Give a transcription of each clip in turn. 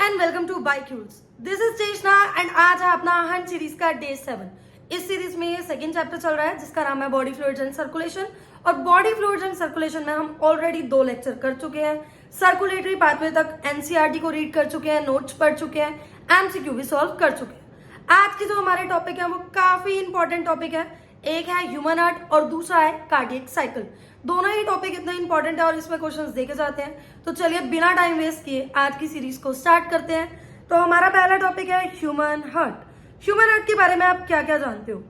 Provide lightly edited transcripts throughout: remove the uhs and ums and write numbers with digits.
And welcome to bike rules. This is Cheshna and आज है अपना हंट सीरीज का डे 7। इस सीरीज में ये सेकंड चैप्टर चल रहा है जिसका नाम है बॉडी फ्लूइड्स एंड सर्कुलेशन। और बॉडी फ्लूइड्स एंड सर्कुलेशन में हम ऑलरेडी 2 लेक्चर कर चुके हैं। सर्कुलेटरी पाथवे तक एनसीईआरटी को रीड कर चुके हैं, नोट्स पढ़ चुके हैं, एमसीक्यू भी सॉल्व कर चुके हैं। आज की जो हमारे टॉपिक है वो काफी इंपॉर्टेंट टॉपिक है। एक है ह्यूमन हार्ट और दूसरा है कार्डियक साइकिल। दोनों ही टॉपिक इतने इंपॉर्टेंट है और इसमें क्वेश्चंस देखे जाते हैं। तो चलिए बिना टाइम वेस्ट किए आज की सीरीज को स्टार्ट करते हैं। तो हमारा पहला टॉपिक है ह्यूमन हार्ट। ह्यूमन हार्ट के बारे में आप क्या क्या जानते हो?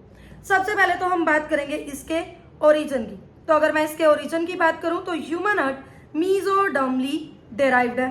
सबसे पहले तो हम बात करेंगे इसके ओरिजिन की। तो अगर मैं इसके ओरिजिन की बात करूं तो ह्यूमन हार्ट मीजोडर्मली डेराइव्ड है।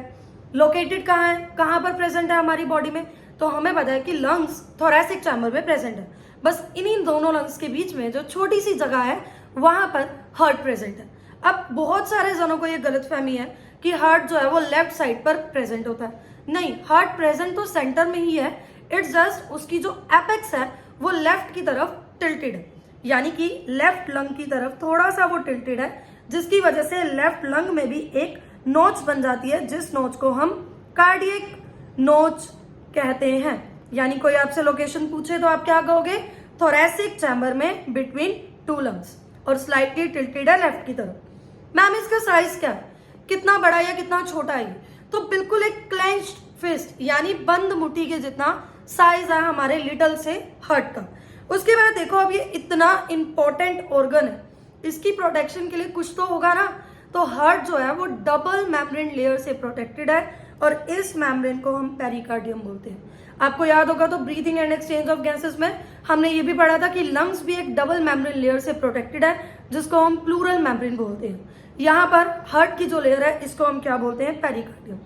लोकेटेड कहाँ है, कहाँ पर प्रेजेंट है हमारी बॉडी में? तो हमें पता है कि लंग्स थोरैसिक चैम्बर में प्रेजेंट है। बस इन्हीं दोनों लंग्स के बीच में जो छोटी सी जगह है वहां पर हार्ट प्रेजेंट है। अब बहुत सारे जनों को ये गलतफहमी है कि हार्ट जो है वो लेफ्ट साइड पर प्रेजेंट होता है। नहीं, हार्ट प्रेजेंट तो सेंटर में ही है। इट्स जस्ट उसकी जो एपेक्स है वो लेफ्ट की तरफ टिल्टेड है, यानी कि लेफ्ट लंग की तरफ थोड़ा सा वो टिल्टेड है, जिसकी वजह से लेफ्ट लंग में भी एक नोच बन जाती है, जिस नोच को हम कार्डियक नोच कहते हैं। यानी कोई आपसे लोकेशन पूछे तो आप क्या कहोगे? थोरैसिक चैम्बर में बिटवीन 2 लंग्स और स्लाइटली टिल्टेड है लेफ्ट की तरफ। मैम इसका साइज क्या है, कितना बड़ा या कितना छोटा है? तो बिल्कुल एक क्लेंच्ड फिस्ट यानी बंद मुट्ठी के जितना साइज है हमारे लिटल से हार्ट का। उसके बाद देखो, अब ये इतना इंपॉर्टेंट ऑर्गन है, इसकी प्रोटेक्शन के लिए कुछ तो होगा ना। तो हार्ट जो है वो डबल मेम्ब्रेन लेयर से प्रोटेक्टेड है और इस मेम्ब्रेन को हम पेरिकार्डियम बोलते हैं। आपको याद होगा तो breathing and exchange of gases में हमने ये भी पढ़ा था कि लंग्स भी एक डबल मेम्ब्रेन लेयर से प्रोटेक्टेड है, जिसको हम प्लूरल मेम्ब्रेन बोलते हैं। यहाँ पर हार्ट की जो लेयर है इसको हम क्या बोलते हैं? पेरिकार्डियम।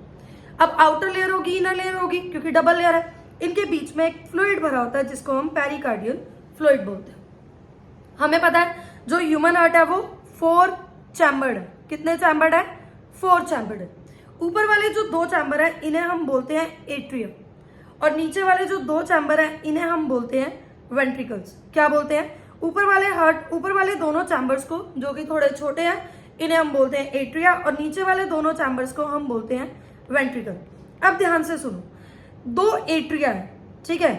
अब आउटर लेयर होगी, इनर लेयर होगी, क्योंकि डबल लेयर है। इनके बीच में एक फ्लूइड भरा होता है जिसको हम पेरिकार्डियल फ्लूइड बोलते हैं। हमें पता है जो ह्यूमन हार्ट है वो 4 चैम्बर्ड है। कितने चैम्बर्ड है? 4 चैम्बर्ड है। ऊपर वाले जो 2 चैम्बर है इन्हें हम बोलते हैं एट्रियम, और नीचे वाले जो 2 चैम्बर है इन्हें हम बोलते हैं वेंट्रिकल्स। क्या बोलते हैं? ऊपर वाले दोनों चैम्बर्स को, जो कि थोड़े छोटे हैं, इन्हें हम बोलते हैं एट्रिया, और नीचे वाले दोनों चैम्बर्स को हम बोलते हैं वेंट्रिकल। अब ध्यान से सुनो, 2 एट्रिया है, ठीक है?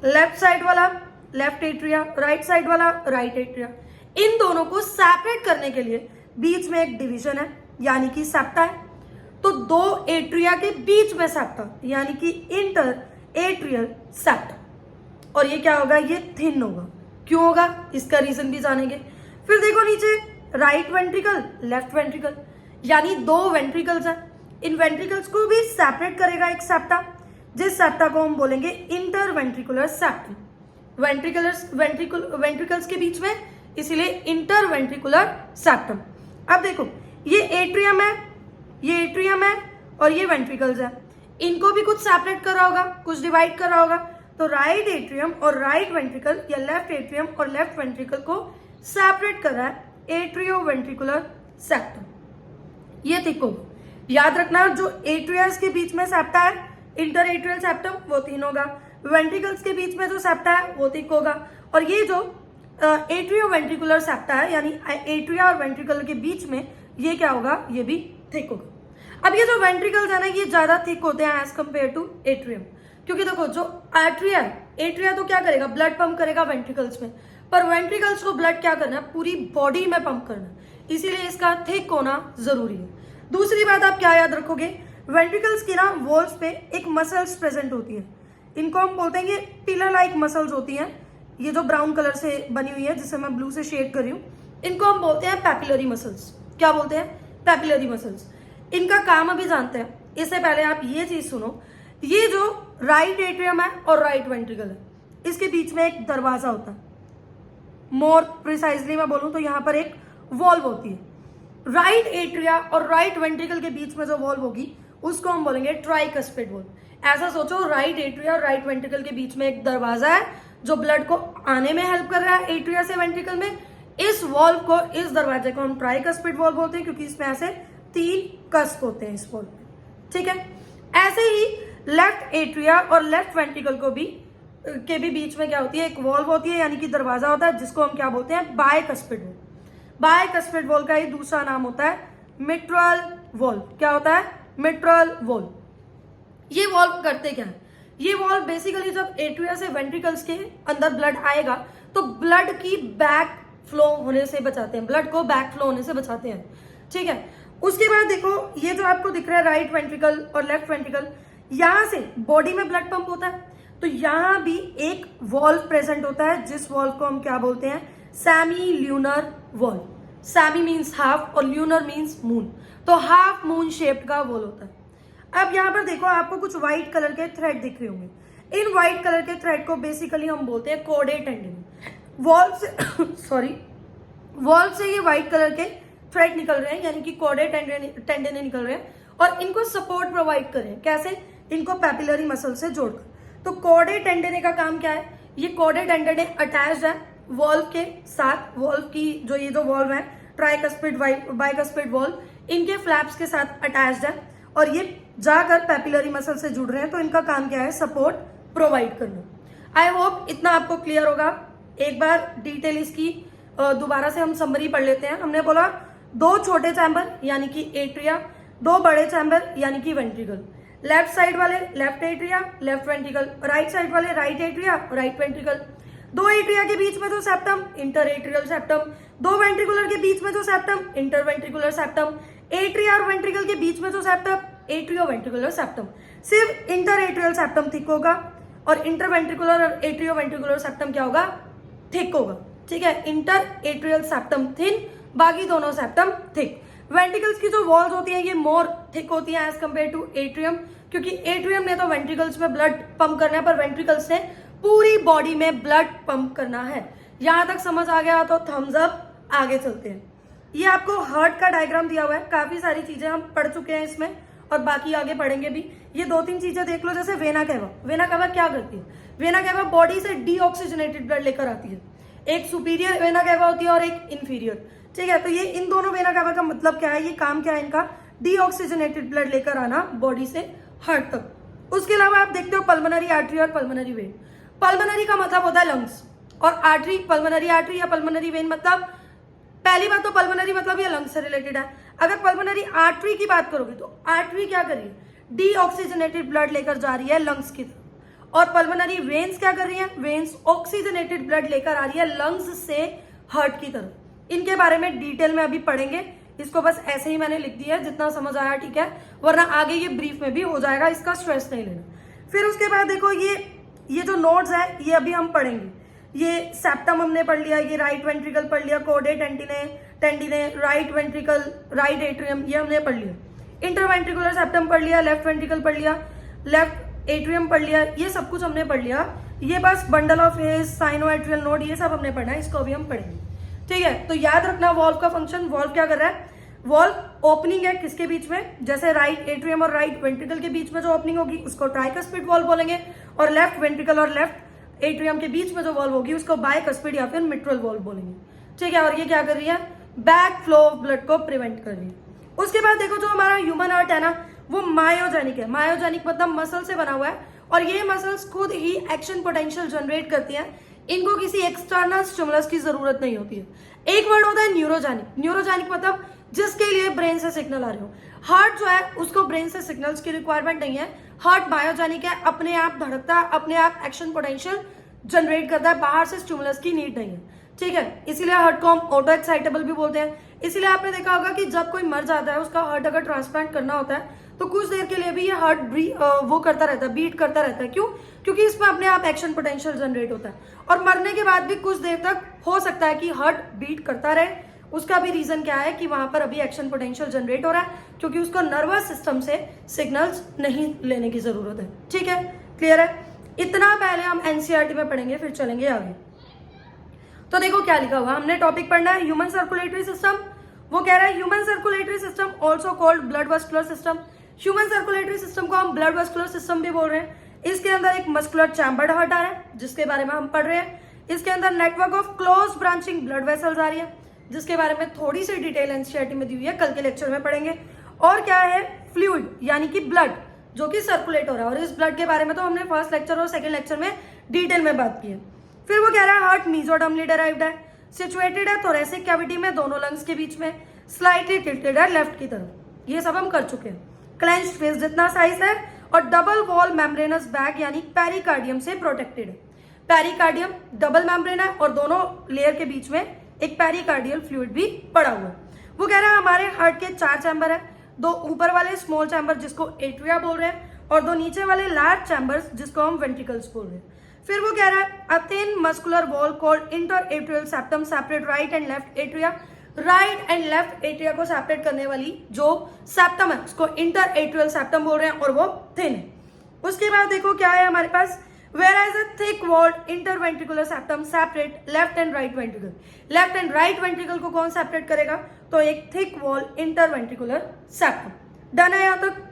लेफ्ट साइड वाला लेफ्ट एट्रिया, राइट साइड वाला राइट एट्रिया। इन दोनों को सेपरेट करने के लिए बीच में एक डिवीजन है, यानी कि सेप्टा है। तो 2 एट्रिया के बीच में सेप्टा, यानी कि इंटर एट्रियल सेप्टा। और ये क्या होगा? ये थिन होगा। क्यों होगा? इसका रीजन भी जानेंगे। फिर देखो नीचे, राइट वेंट्रिकल, लेफ्ट वेंट्रिकल, यानी 2 वेंट्रिकल्स हैं। इन वेंट्रिकल्स को भी सेपरेट करेगा एक सेप्टा, जिस सेप्टा को हम बोलेंगे इंटर वेंट्रिकुलर सेप्टम। वेंट्रिकल्स के बीच में, इसीलिए इंटर वेंट्रिकुलर सेप्टम। अब देखो, ये एट्रियम है और ये वेंट्रिकल्स है। इनको भी कुछ सेपरेट कर रहा होगा, कुछ डिवाइड कर रहा होगा। तो राइट एट्रियम और राइट वेंट्रिकल या लेफ्ट एट्रियम और लेफ्ट वेंट्रिकल को सेपरेट कर रहा है एट्रियो वेंट्रिकुलर सेप्टम। ये थिक होगा। याद रखना, जो एट्रियास के बीच में सेप्टा है इंटर एट्रियल सेप्टम, वो थिन होगा। वेंट्रिकल्स के बीच में जो सेप्टा है वो थिक होगा। और ये जो एट्रियो वेंट्रिकुलर सेप्टा है, यानी एट्रिया और वेंट्रिकल के बीच में, ये क्या होगा? ये भी थिक होगा। अब ये जो वेंट्रिकल्स है ना, ये ज्यादा थिक होते हैं एज कंपेयर टू एट्रियम, क्योंकि देखो जो एट्रिया तो क्या करेगा? ब्लड पंप करेगा वेंट्रिकल्स में, पर वेंट्रिकल्स को ब्लड क्या करना है? पूरी बॉडी में पंप करना, इसीलिए इसका थिक होना जरूरी है। दूसरी बात आप क्या याद रखोगे? वेंट्रिकल्स की ना वॉल्स पे एक मसल्स प्रेजेंट होती है। इनको हम बोलते हैं, ये पिलर लाइक मसल्स होती हैं। ये जो ब्राउन कलर से बनी हुई है, जिसे मैं ब्लू से शेड कर रही हूँ, इनको हम बोलते हैं पैपिलरी मसल्स। क्या बोलते हैं? Papillary muscles. इनका काम अभी जानते हैं। इससे पहले आप ये चीज सुनो, ये जो राइट एट्रियम है और राइट वेंट्रिकल है, इसके बीच में एक दरवाजा होता है। मोर प्रिसाइजली मैं बोलूं तो यहाँ पर एक वॉल्व होती है। राइट एट्रिया और राइट वेंट्रिकल के बीच में जो वॉल्व होगी उसको हम बोलेंगे ट्राइकस्पिड वॉल्व। ऐसा सोचो, राइट एट्रिया और राइट वेंट्रिकल के बीच में एक दरवाजा है जो ब्लड को आने में हेल्प कर रहा है एट्रिया से वेंट्रिकल में। इस वॉल्व को, इस दरवाजे को हम ट्राइकस्पिड वॉल्व बोलते हैं, क्योंकि इसमें ऐसे 3 कस्प होते हैं इस वॉल्व में, ठीक है? ऐसे ही लेफ्ट एट्रिया और लेफ्ट वेंट्रिकल को भी के भी बीच में क्या होती है? एक वॉल्व होती है, यानी कि दरवाजा होता है, जिसको हम क्या बोलते हैं? Bicuspid valve. बायकस्पिड वॉल्व का ही दूसरा नाम होता है मिट्रल वॉल्व। क्या होता है? Mitral valve. ये वॉल्व करते क्या है? ये वॉल्व बेसिकली जब एट्रिया से वेंट्रिकल्स के अंदर ब्लड आएगा तो ब्लड की बैक फ्लो होने से बचाते हैं, ब्लड को बैक फ्लो होने से बचाते हैं, ठीक है। उसके बाद देखो ये जो आपको दिख रहा है राइट वेंट्रिकल और लेफ्ट वेंट्रिकल, यहां से बॉडी में ब्लड पंप होता है, तो यहां भी एक वॉल्व प्रेजेंट होता है जिस वॉल्व को हम क्या बोलते हैं? Semi lunar valve. Semi means half और ल्यूनर मीन्स मून, तो हाफ मून शेप्ड का वॉल्व होता है। अब यहाँ पर देखो आपको कुछ व्हाइट कलर के थ्रेड दिख रहे होंगे। इन व्हाइट कलर के थ्रेड को बेसिकली हम बोलते हैं कॉर्डे टेंडिन। वॉल्व से सॉरी वॉल्व से ये व्हाइट कलर के थ्रेड निकल रहे हैं, यानी कि कॉर्डे टेंडिन निकल रहे हैं और इनको सपोर्ट प्रोवाइड कर रहे हैं। कैसे? इनको पैपिलरी मसल से जोड़कर। तो कॉर्डे टेंडिन का काम क्या है? ये कॉर्डे टेंडिन अटैच्ड है वॉल्व के साथ, वॉल्व की जो ये जो वॉल्व है ट्राइकस्पिड बाइकस्पिड वॉल्व, इनके फ्लैप्स के साथ अटैच्ड है और ये जाकर पैपिलरी मसल से जुड़ रहे हैं, तो इनका काम क्या है? सपोर्ट प्रोवाइड करना। आई होप इतना आपको क्लियर होगा। एक बार डिटेल इसकी दोबारा से हम समरी पढ़ लेते हैं। हमने बोला 2 छोटे चैम्बर यानी कि एट्रिया, 2 बड़े चैम्बर यानी कि वेंट्रिकल। लेफ्ट साइड वाले left atria left ventricle, right side वाले right atria right ventricle. 2 atria के बीच में जो septum interatrial septum, 2 ventricular के बीच में जो septum interventricular septum, atria और वेंट्रिकल के बीच में जो सेप्टम एट्रियो वेंट्रिकुलर सेप्टम। सिर्फ इंटर एट्रियल सेप्टम थिक होगा और इंटर वेंट्रिकुलर और एट्रियो वेंट्रिकुलर सेप्टम क्या होगा? थिक होगा, ठीक है। इंटर एट्रियल सेप्टम थिन, बाकी दोनों सेप्टम थिक। वेंट्रिकल्स की जो वॉल्स होती हैं ये मोर थिक होती हैं एज कम्पेयर टू एट्रियम, क्योंकि एट्रियम ने तो वेंट्रिकल्स में ब्लड पंप करना है पर वेंट्रिकल्स ने पूरी बॉडी में ब्लड पंप करना है। यहां तक समझ आ गया तो थम्स अप। आगे चलते हैं। ये आपको हार्ट का डायग्राम दिया हुआ है, काफी सारी चीजें हम पढ़ चुके हैं इसमें और बाकी आगे पढ़ेंगे भी। ये 2-3 चीजें देख लो, जैसे वेना कैवा। वेना कैवा क्या करती है? वेना कैवा बॉडी से डीऑक्सीजनेटेड ब्लड लेकर आती है। एक सुपीरियर वेना कैवा होती है और एक इंफीरियर, ठीक है। तो ये इन दोनों वेना कैवा का मतलब क्या है? ये काम क्या है इनका? डीऑक्सीजनेटेड ब्लड लेकर आना बॉडी से हार्ट तक। उसके अलावा आप देखते हो पल्मोनरी आर्टरी और पल्मोनरी वेन। पल्मोनरी का मतलब होता है लंग्स और आर्टरी, पल्मोनरी आर्टरी या पल्मोनरी वेन मतलब, पहली बात तो पल्मोनरी मतलब ये लंग्स से रिलेटेड है। अगर पल्मोनरी आर्टरी की बात करोगे तो आर्टरी क्या कर रही है? डीऑक्सीजनेटेड ब्लड लेकर जा रही है लंग्स की तरफ। और पल्मोनरी वेन्स क्या कर रही है? वेन्स ऑक्सीजनेटेड ब्लड लेकर आ रही है लंग्स से हार्ट की तरफ। इनके बारे में डिटेल में अभी पढ़ेंगे, इसको बस ऐसे ही मैंने लिख दिया है जितना समझ आया, ठीक है, वरना आगे ये ब्रीफ में भी हो जाएगा, इसका स्ट्रेस नहीं लेना। फिर उसके बाद देखो ये जो नोड्स है ये अभी हम पढ़ेंगे। ये सेप्टम हमने पढ़ लिया, ये राइट वेंट्रिकल पढ़ लिया, कॉर्डे टेंडिने, राइट वेंट्रिकल, राइट एट्रियम, ये हमने पढ़ लिया। इंटरवेंट्रिकुलर सेप्टम पढ़ लिया, लेफ्ट वेंट्रिकल पढ़ लिया, लेफ्ट एट्रियम पढ़ लिया, ये सब कुछ हमने पढ़ लिया। ये बस bundle of hedge, sinoatrial node, ये सब हमने पढ़ना है, इसको अभी हम पढ़ेंगे, ठीक है। तो याद रखना वॉल्व का फंक्शन। वॉल्व क्या कर रहा है? वॉल्व ओपनिंग है किसके बीच में? जैसे राइट एट्रियम और राइट वेंट्रिकल के बीच में जो ओपनिंग होगी उसको ट्राइकस्पिड वॉल्व बोलेंगे, और लेफ्ट वेंट्रिकल और लेफ्ट एट्रियम के बीच में जो वॉल्व होगी उसको बाइकस्पिड या फिर मिट्रल वॉल्व बोलेंगे, ठीक है। और ये क्या कर रही है? बैक फ्लो ऑफ ब्लड को प्रिवेंट कर रही है। उसके बाद देखो जो हमारा ह्यूमन हार्ट है ना, वो मायोजेनिक है। मायोजेनिक मतलब मसल से बना हुआ है और ये मसल्स खुद ही एक्शन पोटेंशियल जनरेट करती हैं। इनको किसी एक्सटर्नल स्टिमुलस की जरूरत नहीं होती है। एक वर्ड होता है न्यूरोजेनिक। न्यूरोजेनिक मतलब जिसके लिए ब्रेन से सिग्नल आ रहे हो। हार्ट जो है उसको ब्रेन से सिग्नल्स की रिक्वायरमेंट नहीं है। हार्ट मायोजेनिक है, अपने आप धड़कता है, अपने आप एक्शन पोटेंशियल जनरेट करता है, बाहर से स्टिमुलस की नीड नहीं है, ठीक है। इसीलिए हार्ट को हम ऑटो एक्साइटेबल भी बोलते हैं। इसीलिए आपने देखा होगा कि जब कोई मर जाता है, उसका हार्ट अगर ट्रांसप्लांट करना होता है तो कुछ देर के लिए भी ये हार्ट वो करता रहता है, बीट करता रहता है। क्यों? क्योंकि इसमें अपने आप एक्शन पोटेंशियल जनरेट होता है और मरने के बाद भी कुछ देर तक हो सकता है कि हार्ट बीट करता रहे। उसका भी रीजन क्या है कि वहां पर अभी एक्शन पोटेंशियल जनरेट हो रहा है, क्योंकि उसको नर्वस सिस्टम से सिग्नल्स नहीं लेने की जरूरत है, ठीक है। क्लियर है? इतना पहले हम एनसीईआरटी में पढ़ेंगे, फिर चलेंगे आगे। तो देखो क्या लिखा हुआ, हमने टॉपिक पढ़ना है ह्यूमन सर्कुलेटरी सिस्टम। वो कह रहा है human circulatory system also called blood vascular system. Human circulatory system को हम ब्लड वेस्कुलर सिस्टम भी बोल रहे हैं। इसके अंदर एक मस्कुलर चैम्बर्ड हार्ट आ रहा है जिसके बारे में हम पढ़ रहे हैं। इसके अंदर network of close branching blood vessels आ रही है जिसके बारे में थोड़ी सी डिटेल एनसीईआरटी में दी हुई है, कल के लेक्चर में पढ़ेंगे। और क्या है? फ्लूइड यानी कि ब्लड जो कि सर्कुलेट हो रहा है, और इस ब्लड के बारे में तो हमने फर्स्ट लेक्चर और सेकंड लेक्चर में डिटेल में बात की है। फिर वो कह रहा है हार्ट मीजोडर्मली डेराइव्ड है, सिचुएटेड है थोरेसिक कैविटी में, दोनों लंग्स के बीच में, स्लाइटली टिल्टेड है लेफ्ट की तरफ। ये सब हम कर चुके हैं। क्लेंच्ड फिस्ट जितना साइज है और डबल वॉल मेम्ब्रेनस बैग यानी पेरिकार्डियम से प्रोटेक्टेड है। पेरिकार्डियम डबल मेम्ब्रेन है और दोनों लेयर के बीच में एक पेरिकार्डियल फ्लूइड भी पड़ा हुआ है। वो कह रहा है हमारे हार्ट के 4 चैम्बर है, 2 ऊपर वाले स्मॉल चैम्बर जिसको एट्रिया बोल रहे हैं और 2 नीचे वाले लार्ज चैम्बर्स जिसको हम वेंट्रिकल्स बोल रहे हैं। फिर वो कह रहा है a thin muscular wall called interatrial septum separate right and left atria. Right and left atria को सेपरेट करने वाली जो सेप्टम है उसको इंटरएट्रियल सेप्टम बोल रहे हैं और वो थिन है। उसके बाद देखो क्या है हमारे पास, whereas a thick walled interventricular septum separate left and right ventricle। Left and right ventricle को कौन सेपरेट करेगा, तो एक thick wall interventricular septum. Done है यहाँ तक।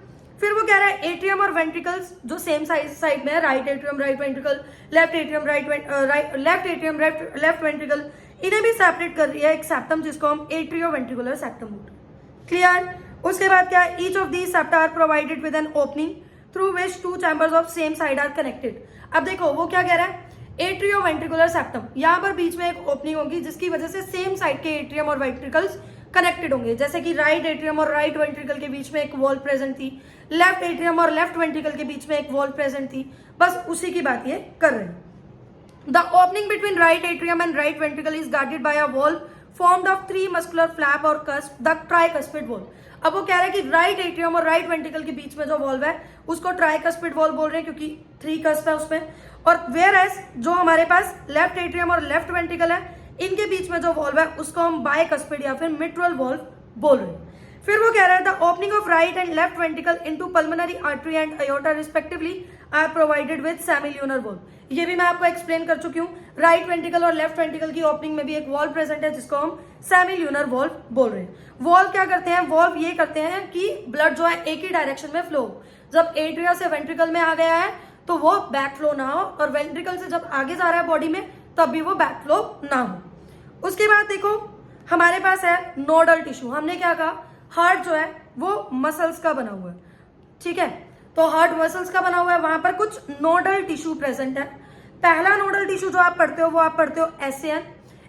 फिर वो कह रहा है एट्रियम और वेंट्रिकल्स जो सेम साइड में है, right atrium right ventricle, left atrium left atrium left ventricle, इन्हें भी सेपरेट कर रही है एक सेप्टम जिसको हम एट्रियोवेंट्रिकुलर सेप्टम बोलते हैं। क्लियर। उसके बाद क्या है, each of these septa are provided with an opening through which 2 chambers of same side are connected. अब देखो वो क्या कह रहा है, एट्रियोवेंट्रिकुलर सेप्टम, यहाँ पर बीच में एक ओपनिंग होगी जिसकी वजह से सेम साइड के एट्रियम और वेंट्रिकल्स कनेक्टेड होंगे। जैसे कि राइट एट्रियम और राइट वेंट्रिकल के बीच में एक वॉल प्रेजेंट थी, लेफ्ट एट्रियम और लेफ्ट वेंट्रिकल के बीच में एक वॉल प्रेजेंट थी, बस उसी की बात ये कर रहे हैं। The opening between right atrium and right ventricle is guarded by a wall formed of 3 muscular flap or cusp, the tricuspid wall। अब वो कह रहा है कि राइट एट्रियम और राइट वेंट्रिकल के बीच में जो वॉल्व है उसको ट्राइकस्पिड वॉल बोल रहे हैं क्योंकि 3 कस्प है उसमें। और वेयरएज जो हमारे पास लेफ्ट एट्रियम और लेफ्ट वेंट्रिकल है इनके बीच में जो वॉल्व है उसको हम बाइकस्पिड या फिर मिट्रल वॉल्व बोल रहे हैं। फिर वो कह रहा है the opening of right and left ventricle into pulmonary artery and aorta respectively are provided with semilunar valve. ये भी मैं आपको एक्सप्लेन कर चुकी हूँ। राइट वेंट्रिकल और लेफ्ट वेंट्रिकल की ओपनिंग में भी एक वॉल्व प्रेजेंट है जिसको हम सेमिल्यूनर वॉल्व बोल रहे हैं। वॉल्व क्या करते हैं, वॉल्व ये करते हैं कि ब्लड जो है एक ही डायरेक्शन में फ्लो हो। जब एट्रिया से वेंट्रिकल में आ गया है तो वो बैक फ्लो ना हो और वेंट्रिकल से जब आगे जा रहा है बॉडी में तब भी वो बैक फ्लो ना हो। उसके बाद देखो हमारे पास है नोडल टिश्यू। हमने क्या कहा, हार्ट जो है वो मसल्स का बना हुआ है, ठीक है, तो हार्ट मसल्स का बना हुआ है, वहां पर कुछ नोडल टिश्यू प्रेजेंट है। पहला नोडल टिश्यू जो आप पढ़ते हो वो आप पढ़ते हो एसएन।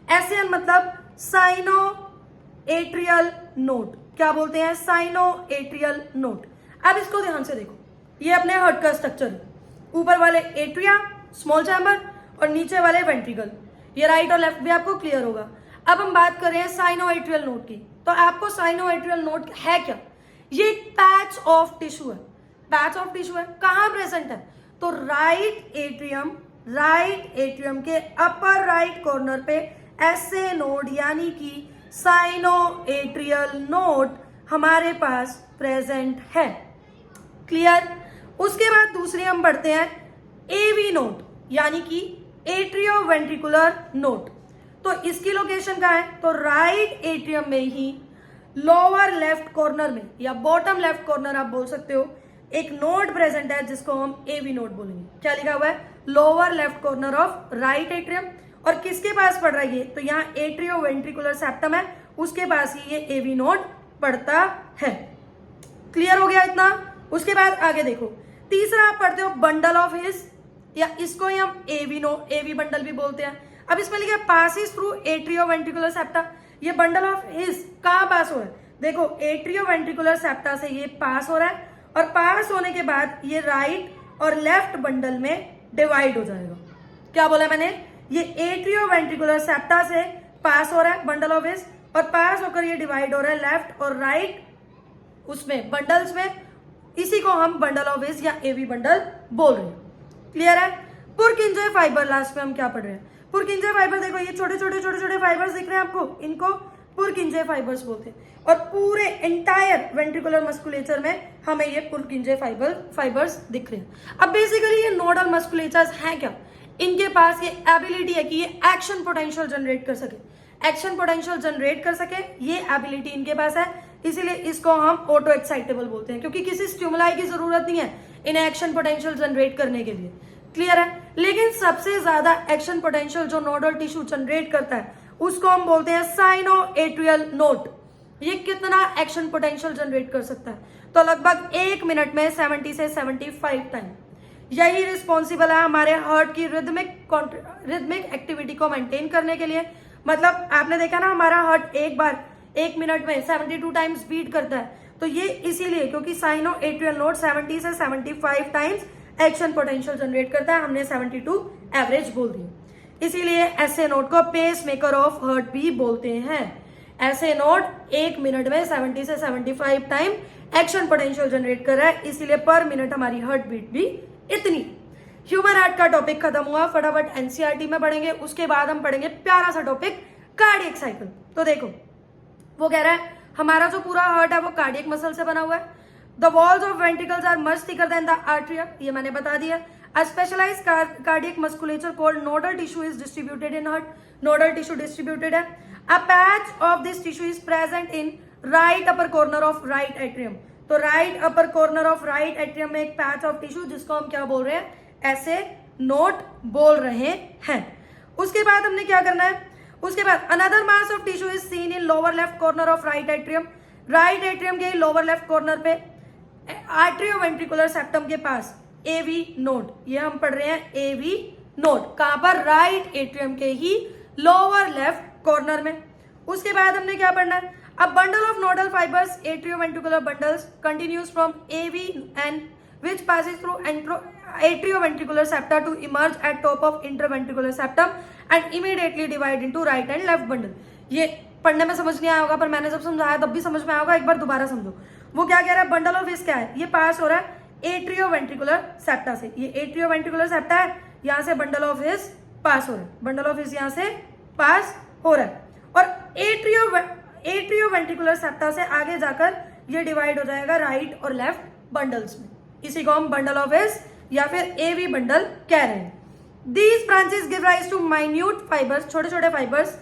एसएन मतलब साइनो एट्रियल नोड। क्या बोलते हैं, साइनो एट्रियल नोड। अब इसको ध्यान से देखो, ये अपने हार्ट का स्ट्रक्चर है। ऊपर वाले एट्रिया स्मॉल चैम्बर और नीचे वाले वेंट्रिकल, ये राइट और लेफ्ट भी आपको क्लियर होगा। अब हम बात कर रहे हैं साइनो एट्रियल नोड की, तो आपको साइनो एट्रियल नोड है क्या, ये एक पैच ऑफ टिश्यू है। पैच ऑफ टिश्यू है, कहां प्रेजेंट है, तो राइट एट्रियम के अपर राइट कॉर्नर पे ऐसे नोड यानी कि साइनो एट्रियल नोड हमारे पास प्रेजेंट है। क्लियर। उसके बाद दूसरी हम बढ़ते हैं एवी नोड यानी कि एट्रियोवेंट्रिकुलर नोड। तो इसकी लोकेशन कहाँ है, तो राइट एट्रियम में ही लोअर लेफ्ट कॉर्नर में या बॉटम लेफ्ट कॉर्नर आप बोल सकते हो, एक नोड प्रेजेंट है जिसको हम एवी नोड बोलेंगे। क्या लिखा हुआ है, lower left corner of right atrium. और किसके पास पड़ रहा है ये, तो यहाँ एट्रियोवेंट्रिकुलर सेप्टम है, उसके पास ही ये एवी नोड पड़ता है। क्लियर हो गया इतना। उसके बाद आगे देखो, तीसरा आप पढ़ते हो बंडल ऑफ हिस, या इसको ही हम एवी बंडल भी बोलते हैं। अब इसमें लिखा पासिस थ्रू एट्रियोवेंट्रिकुलर सेप्टा। ये बंडल ऑफ हिस कहाँ पास हो रहा है, देखो एट्रियोवेंट्रिकुलर सेप्टा से ये पास हो रहा है और पास होने के बाद ये राइट और लेफ्ट बंडल में डिवाइड हो जाएगा। क्या बोला मैंने, ये एट्रियोवेंट्रिकुलर सेप्टा से पास हो रहा है बंडल ऑफ हिस और पास होकर ये डिवाइड हो रहा है लेफ्ट और राइट उसमें बंडल्स में। इसी को हम बंडल ऑफ हिस या एवी बंडल बोल रहे हैं। क्लियर है। पुरकिंजे फाइबर, लास्ट में हम क्या पढ़ रहे हैं, पुरकिंजे फाइबर। देखो ये छोटे छोटे फाइबर्स दिख रहे हैं आपको, इनको पुरकिंजे फाइबर्स बोलते हैं। और पूरे एंटायर वेंट्रिकुलर मस्कुलेचर में हमें ये पुरकिंजे फाइबर्स दिख रहे हैं। अब बेसिकली ये नोडल मस्कुलेचर्स हैं क्या, इनके पास ये एबिलिटी है कि ये एक्शन पोटेंशियल जनरेट कर सके। एक्शन पोटेंशियल जनरेट कर सके ये एबिलिटी इनके पास है, इसीलिए इसको हम ऑटो एक्साइटेबल बोलते हैं, क्योंकि किसी स्टिमुलाई की जरूरत नहीं है इन्हें एक्शन पोटेंशियल जनरेट करने के लिए। क्लियर है। लेकिन सबसे ज्यादा एक्शन पोटेंशियल जो नोडल टिश्यू जनरेट करता है उसको हम बोलते हैं साइनो एट्रियल नोड। ये कितना एक्शन पोटेंशियल जनरेट कर सकता है, तो लगभग 1 मिनट में 70 से 75 टाइम। यही रिस्पॉन्सिबल है हमारे हार्ट की रिदमिक एक्टिविटी को मेंटेन करने के लिए। मतलब आपने देखा ना, हमारा हार्ट एक बार 1 मिनट में 72 टाइम्स बीट करता है, तो ये इसीलिए क्योंकि साइनो एट्रियल नोड 70 से 75 टाइम्स एक्शन पोटेंशियल जनरेट करता है, हमने 72 एवरेज बोल दी, इसीलिए ऐसे नोड को पेस मेकर ऑफ हार्ट भी बोलते हैं। ऐसे नोड एक मिनट में 70 से 75 टाइम एक्शन पोटेंशियल जनरेट कर रहा है, इसीलिए पर मिनट हमारी हार्ट बीट भी इतनी। ह्यूमन हार्ट का टॉपिक खत्म हुआ, फटाफट एनसीईआरटी में पढ़ेंगे, उसके बाद हम पढ़ेंगे प्यारा सा टॉपिक कार्डियक साइकिल। तो देखो वो कह रहा है हमारा जो पूरा हार्ट है वो कार्डियक मसल से बना हुआ है। The walls of ventricles are much thicker than the arteria, ये मैंने बता दिया। A specialized cardiac musculature called nodal tissue is distributed in heart. Nodal tissue distributed है। A patch of this tissue is present in right upper corner of right atrium. तो right upper corner of right atrium में एक patch of tissue जिसको हम क्या बोल रहे हैं, ऐसे नोट बोल रहे हैं। उसके बाद हमने क्या करना है, उसके बाद another mass of tissue is seen in lower left corner of right atrium. Right atrium के lower left corner पे atrioventricular septum के पास एवी नोड, ये हम पढ़ रहे हैं एवी नोड, कहां पर, राइट एट्रियम के ही लोअर लेफ्ट कॉर्नर में। उसके बाद हमने क्या पढ़ना है, a bundle of nodal fibres atrioventricular bundles continues from AV and which passes through atrioventricular septa to emerge at top of interventricular septum and immediately divide into right and left bundle। ये पढ़ने में समझ नहीं आया होगा, पर मैंने जब समझाया तब भी समझ में आया होगा, एक बार दोबारा समझो। वो क्या कह रहा है, बंडल ऑफ विच क्या है, ये पास हो रहा है एट्रियोवेंट्रिकुलर सेप्टा से, ये एट्रियोवेंट्रिकुलर सेप्टा है, यहां से बंडल ऑफ हिस पास हो रहा है, बंडल ऑफ हिस यहां से पास हो रहा है, और एट्रियोवेंट्रिकुलर सेप्टा से आगे जाकर ये डिवाइड हो जाएगा राइट और लेफ्ट बंडल्स में, इसी को हम बंडल ऑफ हिस या फिर एवी बंडल कह रहे हैं। These branches give rise to minute fibres, छोटे छोटे फाइबर्स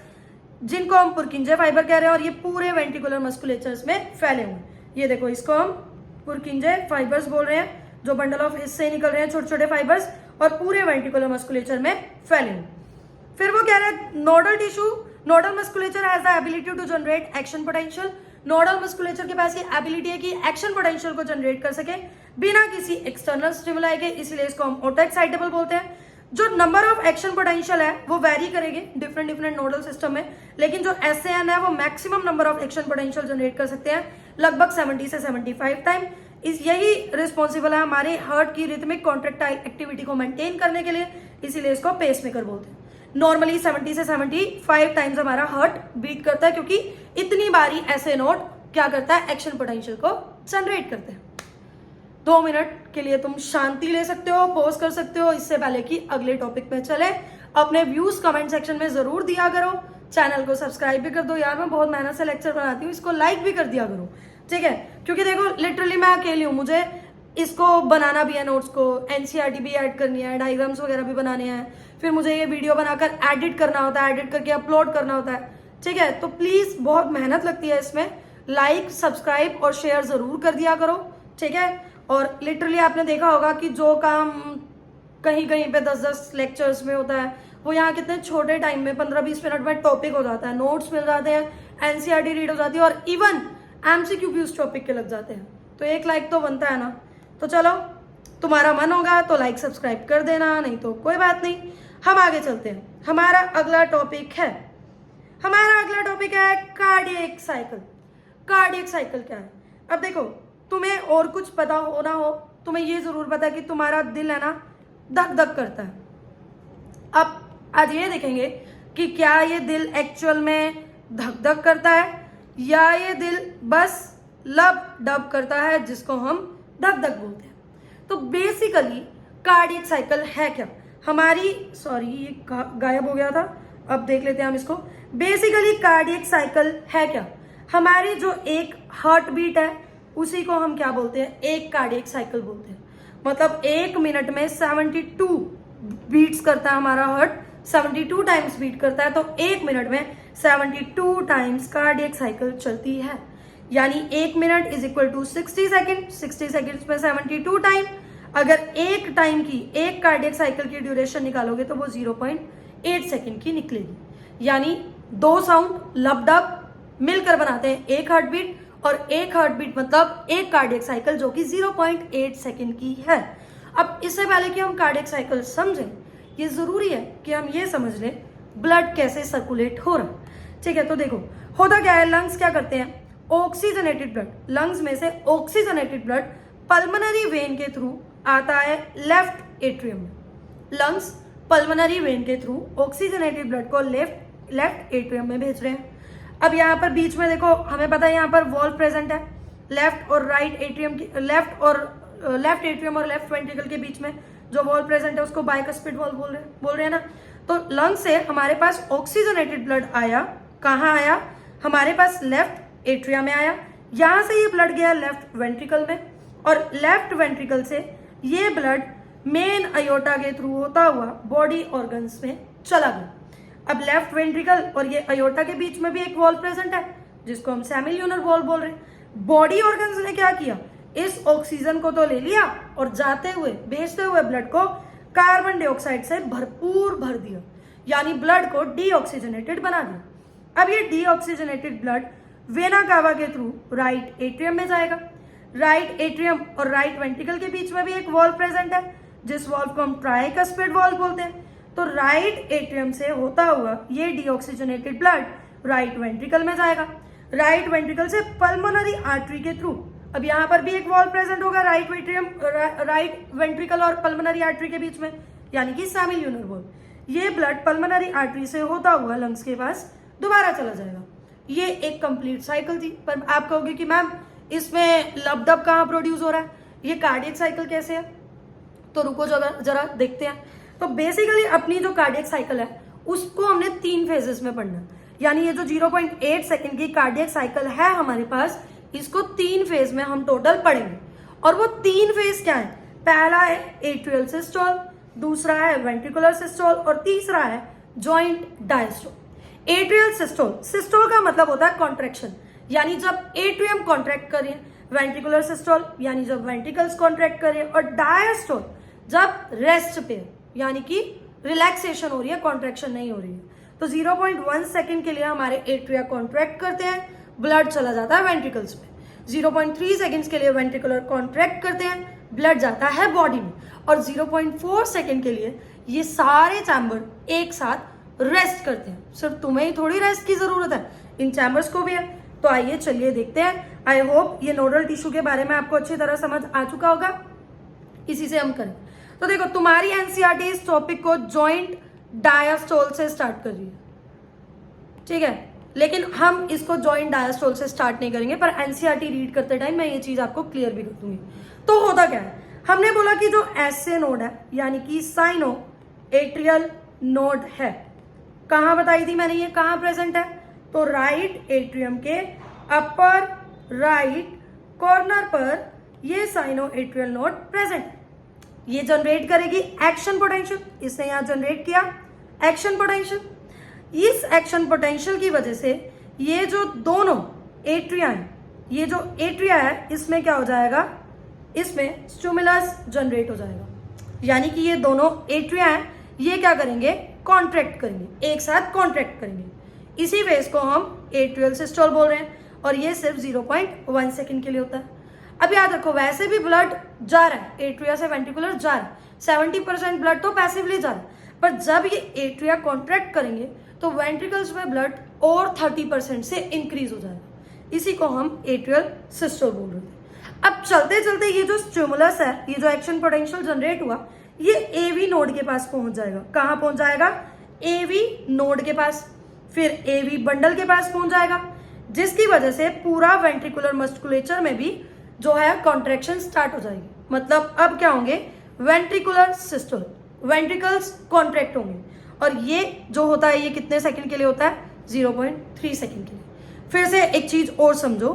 जिनको हम पुरकिंजे फाइबर कह रहे हैं, और ये पूरे वेंट्रिकुलर मस्कुलेचर्स में फैले हुए हैं। ये देखो इसको हम पुरकिंजे फाइबर्स बोल रहे हैं, जो बंडल ऑफ हिस्से निकल रहे हैं छोटे छोटे फाइबर्स और पूरे वेंट्रिकुलर मस्कुलेचर में फैले हुए। फिर वो कह रहे हैं nodal tissue, nodal musculature has the ability to generate action potential. Nodal musculature के पास ये एबिलिटी है कि एक्शन पोटेंशियल को जनरेट कर सके बिना किसी एक्सटर्नल स्टिमुलाई के, इसलिए इसको हम ऑटो एक्साइटेबल बोलते हैं। जो नंबर ऑफ एक्शन पोटेंशियल है वो वेरी करेंगे डिफरेंट डिफरेंट नोडल सिस्टम में, लेकिन जो एसएएन है वो maximum number of action potential generate कर सकते हैं, लगभग 70 से 75 टाइम। यही रिस्पॉन्सिबल है हमारे हार्ट की रिथमिक कॉन्ट्रेक्टाइल एक्टिविटी को मेंटेन करने के लिए, इसीलिए इसको पेसमेकर बोलते हैं। नॉर्मली 70 से 75 टाइम्स हमारा हार्ट बीट करता है, क्योंकि इतनी बारी ऐसे नोड क्या करता है, एक्शन पोटेंशियल को जनरेट करते हैं। 2 मिनट के लिए तुम शांति ले सकते हो, पॉज कर सकते हो, इससे पहले कि अगले टॉपिक पे चले। अपने व्यूज कमेंट सेक्शन में जरूर दिया करो, चैनल को सब्सक्राइब भी कर दो यार, मैं बहुत मेहनत से लेक्चर बनाती हूँ, इसको लाइक भी कर दिया करो, ठीक है, क्योंकि देखो लिटरली मैं अकेली हूँ, मुझे इसको बनाना भी है, नोट्स को एनसीईआरटी भी ऐड करनी है, डायग्राम्स वगैरह भी बनाने हैं, फिर मुझे ये वीडियो बनाकर एडिट करना होता है, एडिट करके अपलोड करना होता है, ठीक है। तो प्लीज बहुत मेहनत लगती है इसमें, लाइक सब्सक्राइब और शेयर जरूर कर दिया करो, ठीक है। और लिटरली आपने देखा होगा कि जो काम कहीं कहीं पे 10-10 लेक्चर्स में होता है, वो यहाँ कितने छोटे टाइम में 15-20 मिनट में टॉपिक हो जाता है, नोट्स मिल जाते हैं, एनसीईआरटी रीड हो जाती है, और इवन एमसीक्यू भी उस टॉपिक के लग जाते हैं। तो एक लाइक तो बनता है ना। तो चलो, तुम्हारा मन होगा तो लाइक सब्सक्राइब कर देना, नहीं तो कोई बात नहीं। हम आगे चलते हैं, हमारा अगला टॉपिक है कार्डियक साइकिल। कार्डियक साइकिल क्या है, अब देखो तुम्हें और कुछ पता हो ना हो, तुम्हें ये जरूर पता है कि तुम्हारा दिल है ना धक धक करता है। अब आज ये देखेंगे कि क्या ये दिल एक्चुअल में धक धक करता है या ये दिल बस लब डब करता है, जिसको हम धक धक बोलते हैं। तो बेसिकली कार्डियक साइकिल है क्या, हमारी ये गायब हो गया था, अब देख लेते हैं हम इसको। बेसिकली कार्डियक साइकिल है क्या, हमारी जो एक हार्ट बीट है उसी को हम क्या बोलते हैं, एक कार्डियक साइकिल बोलते हैं। मतलब 1 मिनट में 72 बीट्स करता है हमारा हार्ट, 72 टाइम्स बीट करता है, तो 1 मिनट में 72 टाइम्स कार्डियक साइकिल चलती है। यानी 1 minute is equal to 60 second, 60 seconds में 72 टाइम। अगर एक टाइम की, एक कार्डियक साइकिल की ड्यूरेशन निकालोगे तो वो 0.8 सेकेंड की निकलेगी। यानी 2 साउंड लब डब मिलकर बनाते हैं एक हार्ट बीट, और एक हार्ट बीट मतलब एक कार्डियक साइकिल, जो कि 0.8 सेकेंड की है। अब इससे पहले कि हम कार्डियक साइकिल समझें, ये जरूरी है कि हम ये समझ लें ब्लड कैसे सर्कुलेट हो रहा है, ठीक है। तो देखो होता क्या है, लंग्स क्या करते हैं, ऑक्सीजनेटेड ब्लड, लंग्स में से ऑक्सीजनेटेड ब्लड पल्मोनरी वेन के थ्रू आता है लेफ्ट एट्रियम में। लंग्स पल्मोनरी वेन के थ्रू ऑक्सीजनेटेड ब्लड को लेफ्ट एट्रियम में भेज रहे हैं। अब यहाँ पर बीच में देखो, हमें पता है यहाँ पर वॉल्व प्रेजेंट है, लेफ्ट और राइट एट्रियम की, लेफ्ट एट्रियम और लेफ्ट वेंट्रिकल के बीच में जो वॉल्व प्रेजेंट है उसको बाइकस्पिड वॉल्व बोल रहे हैं ना। तो लंग से हमारे पास ऑक्सीजनेटेड ब्लड आया, कहाँ आया, हमारे पास लेफ्ट एट्रिया में आया, यहाँ से ये ब्लड गया लेफ्ट वेंट्रिकल में, और लेफ्ट वेंट्रिकल से ये ब्लड मेन अयोटा के थ्रू होता हुआ बॉडी ऑर्गन्स में चला गया। अब लेफ्ट वेंट्रिकल और ये अयोटा के बीच में भी एक वॉल्व प्रेजेंट है जिसको हम सेमिल्यूनर वॉल्व बोल रहे हैं। बॉडी ऑर्गन्स ने क्या किया, इस ऑक्सीजन को तो ले लिया और जाते हुए भेजते हुए ब्लड को कार्बन डाइऑक्साइड से भरपूर भर दिया, यानी ब्लड को डीऑक्सीजनेटेड बना दिया। अब ये डीऑक्सीजनेटेड ब्लड वेना कावा के थ्रू राइट एट्रियम में जाएगा। राइट एट्रियम और राइट वेंट्रिकल के बीच में भी एक वॉल्व प्रेजेंट है जिस वॉल्व को हम ट्राइकस्पिड वॉल्व बोलते हैं। तो राइट एट्रियम से होता हुआ ये डीऑक्सीजनेटेड ब्लड राइट वेंट्रिकल में जाएगा। राइट वेंट्रिकल से पल्मोनरी आर्टरी के थ्रू, अब यहाँ पर भी एक वॉल्व प्रेजेंट होगा राइट वेंट्रिकल और पल्मोनरी आर्टरी के बीच में, यानी कि सेमिल्यूनर वॉल्व। ये ब्लड पल्मोनरी आर्टरी से होता हुआ लंग्स के पास दोबारा चला जाएगा। ये एक कंप्लीट साइकिल थी। पर आप कहोगे कि मैम इसमें लबडब कहाँ प्रोड्यूस हो रहा है, ये कार्डियक साइकिल कैसे है? तो रुको जरा देखते हैं। तो बेसिकली अपनी जो कार्डियक साइकिल है उसको हमने 3 फेजेस में पढ़ना है, यानी ये जो 0.8 सेकेंड की कार्डियक साइकिल है हमारे पास, इसको 3 फेज में हम टोटल पढ़ेंगे। और वो 3 फेज क्या है? पहला है एट्रियल सिस्टोल, दूसरा है वेंट्रिकुलर सिस्टोल और तीसरा है joint diastole. Atrial systole, systole का मतलब होता है कॉन्ट्रैक्शन, यानी जब एट्रियम कॉन्ट्रैक्ट करें। वेंट्रिकुलर सिस्टोल यानी जब वेंट्रिकल्स कॉन्ट्रैक्ट करें, और डायस्टोल जब रेस्ट पे, यानी कि रिलैक्सेशन हो रही है, कॉन्ट्रैक्शन नहीं हो रही है। तो 0.1 सेकेंड के लिए हमारे एट्रिया कॉन्ट्रैक्ट करते हैं, ब्लड चला जाता है वेंट्रिकल्स में। 0.3 सेकेंड्स के लिए वेंट्रिकुलर कॉन्ट्रैक्ट करते हैं, ब्लड जाता है बॉडी में। और 0.4 सेकेंड के लिए ये सारे चैम्बर एक साथ रेस्ट करते हैं। सिर्फ तुम्हें ही थोड़ी रेस्ट की जरूरत है, इन चैम्बर्स को भी है। तो आइए चलिए देखते हैं। आई होप ये नोडल टिश्यू के बारे में आपको अच्छी तरह समझ आ चुका होगा, इसी से हम करें। तो देखो, तुम्हारी एनसीईआरटी इस टॉपिक को जॉइंट डायस्टोल से स्टार्ट कर रही है, ठीक है, लेकिन हम इसको जॉइंट डायस्टोल से स्टार्ट नहीं करेंगे, पर एनसीईआरटी रीड करते टाइम मैं ये चीज आपको क्लियर भी कर दूंगी। तो होता क्या है, हमने बोला कि जो एसए नोड है, यानी कि साइनो एट्रियल नोड है, कहाँ बताई थी मैंने, ये कहाँ प्रेजेंट है? तो राइट एट्रियम के अपर राइट कॉर्नर पर ये साइनो एट्रियल नोड प्रेजेंट है। ये जनरेट करेगी एक्शन पोटेंशियल, इसने यहां जनरेट किया एक्शन पोटेंशियल। इस एक्शन पोटेंशियल की वजह से ये जो दोनों एट्रिया है, ये जो एट्रिया है, इसमें क्या हो जाएगा, इसमें स्टिमुलस जनरेट हो जाएगा, यानी कि ये दोनों एट्रिया है, ये क्या करेंगे, कॉन्ट्रैक्ट करेंगे, एक साथ कॉन्ट्रैक्ट करेंगे। इसी वेज को हम एट्रियल सिस्टोल बोल रहे हैं, और ये सिर्फ 0.1 सेकेंड के लिए होता है। अब याद रखो, वैसे भी ब्लड जा रहा है, एट्रिया से वेंट्रिकुलर जा रहा है, 70% ब्लड तो पैसिवली जा रहा है, पर जब ये एट्रिया कॉन्ट्रैक्ट करेंगे तो वेंट्रिकल्स में ब्लड और 30% से इंक्रीज हो जाएगा। इसी को हम एट्रियल सिस्टोल बोल रहे हैं। अब चलते चलते ये जो स्टिमुलस है, ये जो एक्शन पोटेंशियल जनरेट हुआ, ये एवी नोड के पास पहुंच जाएगा। कहाँ पहुंच जाएगा? एवी नोड के पास, फिर एवी बंडल के पास पहुंच जाएगा, जिसकी वजह से पूरा वेंट्रिकुलर मस्कुलेचर में भी जो है कॉन्ट्रैक्शन स्टार्ट हो जाएगी। मतलब अब क्या होंगे, वेंट्रिकुलर सिस्टोल, वेंट्रिकल्स कॉन्ट्रैक्ट होंगे। और ये जो होता है, ये कितने सेकंड के लिए होता है? 0.3 सेकंड के लिए। फिर से एक चीज और समझो,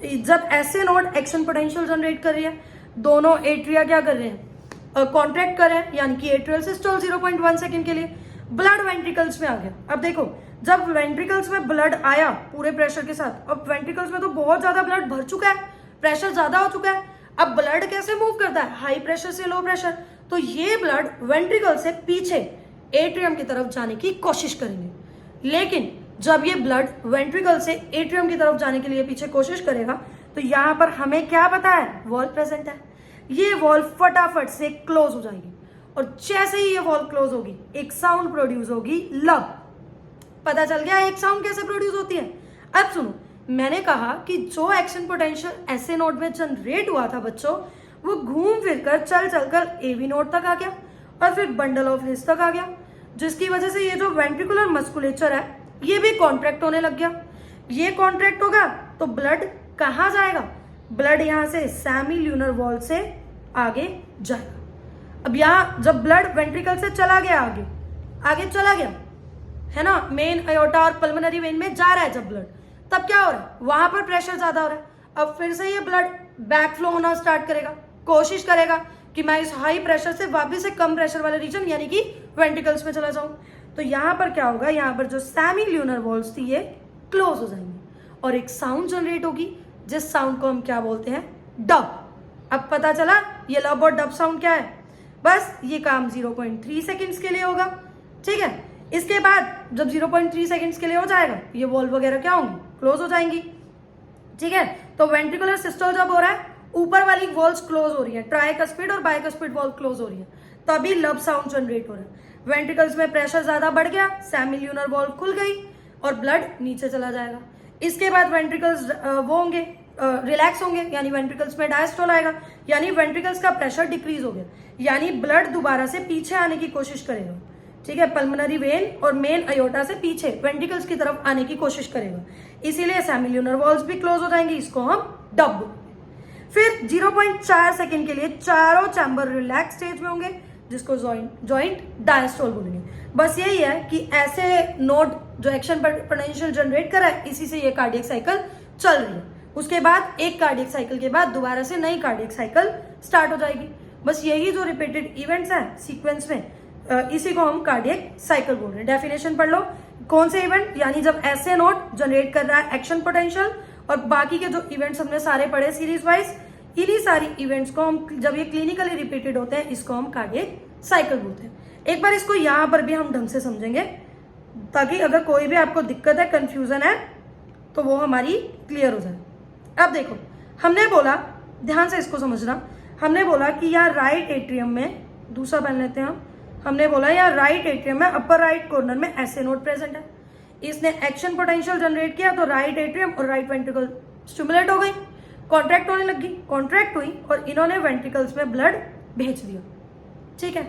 जब ऐसे नोड एक्शन पोटेंशियल जनरेट कर रही है, दोनों एट्रिया क्या कर रहे हैं, कॉन्ट्रैक्ट कर रहे हैं, यानी कि एट्रियल सिस्टोल 0.1 सेकंड के लिए। ब्लड वेंट्रिकल्स में आ गया। अब देखो, जब वेंट्रिकल्स में ब्लड आया पूरे प्रेशर के साथ, अब वेंट्रिकल्स में तो बहुत ज्यादा ब्लड भर चुका है, प्रेशर ज्यादा हो चुका है। अब ब्लड कैसे मूव करता है, हाई प्रेशर से लो प्रेशर, तो ये ब्लड वेंट्रिकल से पीछे एट्रियम की तरफ जाने की कोशिश करेंगे। लेकिन जब ये ब्लड वेंट्रिकल से एट्रियम की तरफ जाने के लिए पीछे कोशिश करेगा, तो यहाँ पर हमें क्या पता है, वॉल्व प्रेजेंट है। ये वॉल्व फटाफट से क्लोज हो जाएगी, और जैसे ही ये वॉल्व क्लोज होगी, एक साउंड प्रोड्यूस होगी, लब। पता चल गया एक साउंड कैसे प्रोड्यूस होती है? अब सुनो, मैंने कहा कि जो एक्शन पोटेंशियल ऐसे नोड में जनरेट हुआ था बच्चों, वो घूम फिर कर चल चलकर एवी नोड तक आ गया और फिर बंडल ऑफ हिस तक आ गया, जिसकी वजह से ये जो वेंट्रिकुलर मस्कुलेचर है ये भी कॉन्ट्रैक्ट होने लग गया। ये कॉन्ट्रैक्ट होगा तो ब्लड कहाँ जाएगा? ब्लड यहाँ से सेमील्यूनर वॉल से आगे जाएगा। अब यहाँ जब ब्लड वेंट्रिकल से चला गया आगे आगे चला गया है ना, मेन अयोटा और पल्मोनरी वेन में जा रहा है जब ब्लड, तब क्या हो रहा है? वहां पर प्रेशर ज्यादा हो रहा है। अब फिर से ये ब्लड बैक फ्लो होना स्टार्ट करेगा, कोशिश करेगा कि मैं इस हाई प्रेशर से वापस से कम प्रेशर वाले रीजन यानी कि वेंट्रिकल्स में चला जाऊं। तो यहाँ पर क्या होगा? यहाँ पर जो सेमील्यूनर वॉल्स थी ये क्लोज हो जाएंगी और एक साउंड जनरेट होगी, जिस साउंड को हम क्या बोलते हैं? डब। अब पता चला ये लब और डब साउंड क्या है? बस ये काम 0.3 सेकेंड्स के लिए होगा, ठीक है। इसके बाद जब 0.3 सेकेंड्स के लिए हो जाएगा ये वॉल्व वगैरह क्या होंगी? क्लोज हो जाएंगी, ठीक है। तो वेंट्रिकुलर सिस्टोल जब हो रहा है, ऊपर वाली वॉल्व्स क्लोज हो रही है, ट्राइकस्पिड और बाइकस्पिड वॉल्व क्लोज हो रही है, तभी लब साउंड जनरेट हो रहा है। वेंट्रिकल्स में प्रेशर ज्यादा बढ़ गया, सेमील्यूनर वॉल्व खुल गई और ब्लड नीचे चला जाएगा। इसके बाद वेंट्रिकल्स वो होंगे रिलैक्स होंगे, यानी वेंट्रिकल्स में डायस्टोल आएगा, यानी वेंट्रिकल्स का प्रेशर डिक्रीज हो गया, यानी ब्लड दोबारा से पीछे आने की कोशिश करेगा, ठीक है। पल्मोनरी वेन और मेन अयोटा से पीछे वेंट्रिकल्स की तरफ आने की कोशिश करेगा, इसीलिए सेमील्यूनर वॉल्व्स भी क्लोज हो जाएंगे, इसको हम डब बोलेंगे। फिर 0.4 सेकेंड के लिए चारों चैम्बर रिलैक्स स्टेज में होंगे, जिसको जॉइंट डायस्टोल बोलेंगे। बस यही है कि ऐसे नोड जो एक्शन पोटेंशियल जनरेट कर रहा है, इसी से ये कार्डियक साइकिल चल रही है। उसके बाद एक कार्डियक साइकिल के बाद दोबारा से नई कार्डियक साइकिल स्टार्ट हो जाएगी। बस यही जो रिपीटेड इवेंट्स हैं सीक्वेंस में, इसी को हम कार्डियक साइकिल बोल रहे हैं। डेफिनेशन पढ़ लो, कौन से इवेंट? यानी जब ऐसे नोड जनरेट कर रहा है एक्शन पोटेंशियल, और बाकी के जो इवेंट्स हमने सारे पढ़े सीरीज वाइज, इन्हीं सारी इवेंट्स को हम जब ये क्लिनिकली रिपीटेड होते हैं, इसको हम कार्डियक साइकिल बोलते हैं। एक बार इसको यहाँ पर भी हम ढंग से समझेंगे, ताकि अगर कोई भी आपको दिक्कत है, कंफ्यूजन है, तो वो हमारी क्लियर हो जाए। अब देखो, हमने बोला, ध्यान से इसको समझना, हमने बोला कि यहाँ राइट एट्रियम में, दूसरा पहन लेते हैं हमने बोला यहाँ राइट एट्रियम में अपर राइट कॉर्नर में ऐसे नोड प्रेजेंट है। इसने एक्शन पोटेंशियल जनरेट किया तो राइट एट्रियम और राइट वेंट्रिकल स्टिमुलेट हो गई, कॉन्ट्रैक्ट होने लगी, कॉन्ट्रैक्ट हुई और इन्होंने वेंट्रिकल्स में ब्लड भेज दिया, ठीक है।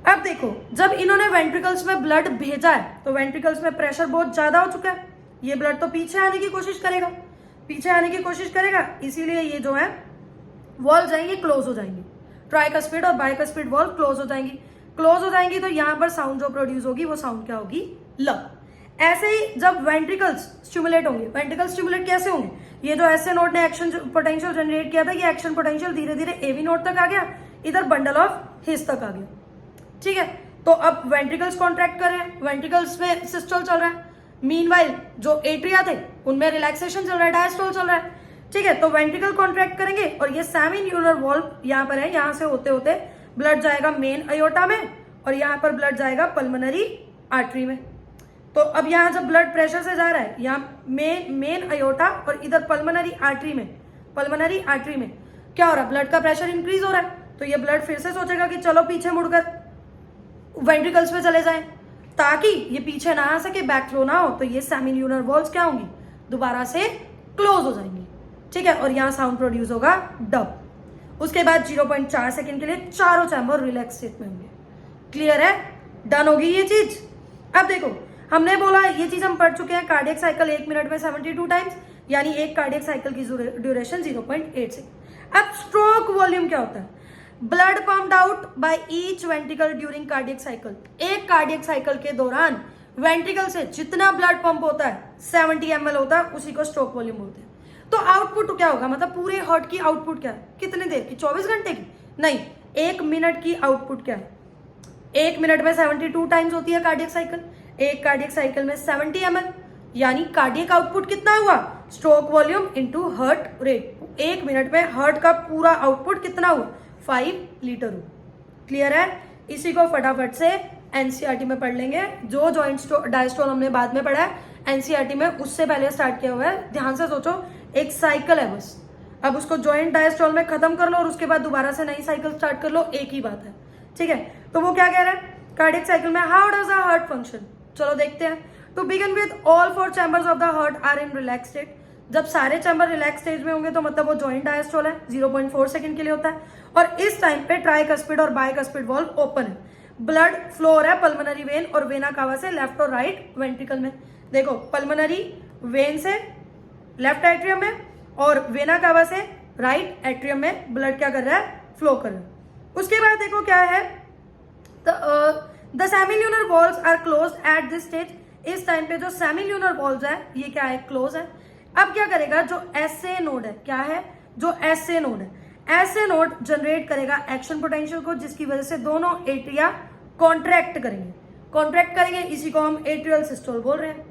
अब देखो, जब इन्होंने वेंट्रिकल्स में ब्लड भेजा है तो वेंट्रिकल्स में प्रेशर बहुत ज्यादा हो चुका है, ये ब्लड तो पीछे आने की कोशिश करेगा, पीछे आने की कोशिश करेगा, इसीलिए ये जो है वॉल्व जाएंगी, क्लोज हो जाएंगी, ट्राइकस्पिड और बाइकस्पिड वॉल्व क्लोज हो जाएंगी। क्लोज हो जाएंगी तो यहाँ पर साउंड जो प्रोड्यूस होगी वो साउंड क्या होगी? लब। ऐसे ही जब वेंट्रिकल्स स्टिमुलेट होंगे, वेंट्रिकल स्टिमुलेट कैसे होंगे? ये जो ऐसे नोड ने एक्शन पोटेंशियल जनरेट किया था, ये एक्शन पोटेंशियल धीरे धीरे एवी नोड तक आ गया, इधर बंडल ऑफ हिस तक आ गया, ठीक है। तो अब वेंट्रिकल्स कॉन्ट्रैक्ट कर रहे हैं, वेंट्रिकल्स में सिस्टोल चल रहा है, मीनवाइल जो एट्रिया थे उनमें रिलैक्सेशन चल रहा है, डायस्टोल चल रहा है, ठीक है। तो वेंट्रिकल कॉन्ट्रैक्ट करेंगे और ये सेमील्यूनर वॉल्व यहाँ पर है, यहाँ से होते होते ब्लड जाएगा मेन अयोटा में और यहाँ पर ब्लड जाएगा पल्मोनरी आर्टरी में। तो अब यहाँ जब ब्लड प्रेशर से जा रहा है, यहाँ मेन अयोटा और इधर पल्मोनरी आर्टरी में क्या हो रहा है? ब्लड का प्रेशर इंक्रीज हो रहा है, तो ये ब्लड फिर से सोचेगा कि चलो पीछे मुड़कर वेंट्रिकल्स में चले जाएं, ताकि ये पीछे ना आ सके, बैक फ्लो ना हो। तो ये सेमील्यूनर वॉल्व्स क्या होंगी? दोबारा से क्लोज हो जाएंगी, ठीक है। और यहाँ साउंड प्रोड्यूस होगा डब। उसके बाद 0.4 सेकेंड के लिए चारों चैम्बर रिलैक्स स्टेट में होंगे। क्लियर है? डन होगी ये चीज। अब देखो, हमने बोला ये चीज हम पढ़ चुके हैं, कार्डियक साइकिल 1 मिनट में 72 टाइम्स, यानी एक कार्डियक साइकिल की ड्यूरेशन 0.8 सेकेंड। अब स्ट्रोक वॉल्यूम क्या होता है? Blood pumped out by each ventricle during cardiac cycle. एक कार्डियक साइकिल के दौरान वेंट्रिकल से जितना ब्लड पंप होता है 70 ml होता है, उसी को स्ट्रोक वॉल्यूम बोलते हैं। तो आउटपुट क्या होगा? मतलब पूरे हार्ट की आउटपुट क्या है? कितने देर की? 24 घंटे की? नहीं, 1 मिनट की आउटपुट क्या है? 1 मिनट में 72 टाइम्स होती है कार्डियक साइकिल, एक कार्डियक साइकिल में 70 ml, यानी कार्डियक आउटपुट कितना हुआ? Stroke volume into heart rate. 1 minute में हार्ट का पूरा आउटपुट कितना हुआ? 5 लीटर हुआ। क्लियर है? इसी को फटाफट से एनसीईआरटी में पढ़ लेंगे। जो जॉइंट डायस्टोल हमने बाद में पढ़ा है एनसीईआरटी में, उससे पहले स्टार्ट किया हुआ है। ध्यान से सोचो, एक साइकिल है बस, अब उसको जॉइंट डायस्टोल में खत्म कर लो और उसके बाद दोबारा से नई साइकिल स्टार्ट कर लो, एक ही बात है, ठीक है। तो वो क्या कह रहा है कार्डियक साइकिल में? How does a heart function? चलो देखते हैं। To begin with all 4 chambers of the heart are in relax state. जब सारे चैम्बर रिलैक्स स्टेज में होंगे तो मतलब वो जॉइंट डायस्टोल है, 0.4 सेकंड के लिए होता है। और इस टाइम पे ट्राइकस्पिड और बाइकस्पिड वॉल्व ओपन है। ब्लड फ्लो हो रहा है पल्मोनरी वेन और वेना कावा से लेफ्ट और राइट वेंट्रिकल में। देखो पल्मोनरी वेन से लेफ्ट एट्रियम में और वेना कावा से राइट एट्रियम में ब्लड क्या कर रहा है, फ्लो कर रहा है। उसके बाद देखो क्या है, the semilunar valves are closed at this stage. इस टाइम पे जो सेमिल्यूनर वॉल्व्स है ये क्या है, क्लोज है। अब क्या करेगा, जो एसए नोड है, क्या है, जो एसए नोड है, एसए नोड जनरेट करेगा एक्शन पोटेंशियल को, जिसकी वजह से दोनों एट्रिया कॉन्ट्रैक्ट करेंगे। इसी को हम एट्रियल सिस्टोल बोल रहे हैं।